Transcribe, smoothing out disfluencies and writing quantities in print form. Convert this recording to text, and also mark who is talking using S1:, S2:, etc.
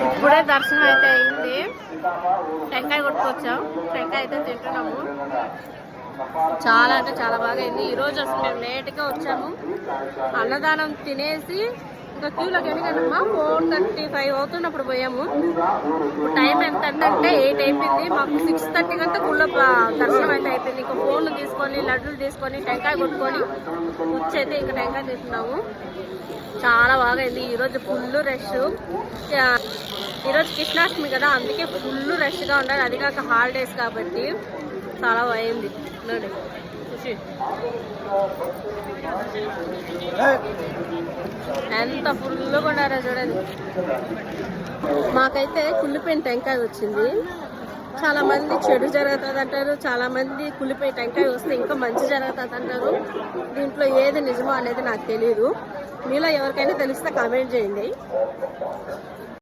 S1: ఇప్పుడే దర్శనం అయితే అయింది. టెంకాయ కొట్టుకొచ్చాం. టెంకాయ అయితే తింటున్నాము. చాలా అంటే చాలా బాగా అయింది. ఈరోజు అసలు మేము లేట్గా వచ్చాము. అన్నదానం తినేసి ఇంకా క్యూలోకి ఎందుకంటమ్మా 4:35 అవుతున్నప్పుడు పోయాము. టైం ఎంత అంటే 8 అయిపోయింది. మాకు 6:30 కంతా గుళ్ళో దర్శనం అయితే అయిపోయింది. ఇంకా ఫోన్లు తీసుకొని లడ్డూలు తీసుకొని టెంకాయ కొట్టుకొని వచ్చైతే ఇంకా టెంకాయ తీసుకున్నాము. చాలా బాగా అయింది. ఈరోజు ఫుల్ రష్. ఈరోజు కృష్ణాష్టమి కదా, అందుకే ఫుల్ రష్గా ఉండాలి. అది కాక హాలిడేస్ కాబట్టి చాలా అయింది. ఎంత ఫుల్గా ఉండారో చూడండి. మాకైతే కుళ్ళిపోయిన టెంకాయ వచ్చింది. చాలా మంది చెడు జరుగుతుంది అంటారు, చాలా మంది కుళ్ళిపోయి టెంకాయ వస్తే ఇంకా మంచి జరుగుతుంది అంటారు. దీంట్లో ఏది నిజమో అనేది నాకు తెలియదు. మీలో ఎవరికైనా తెలిస్తే కామెంట్ చేయండి.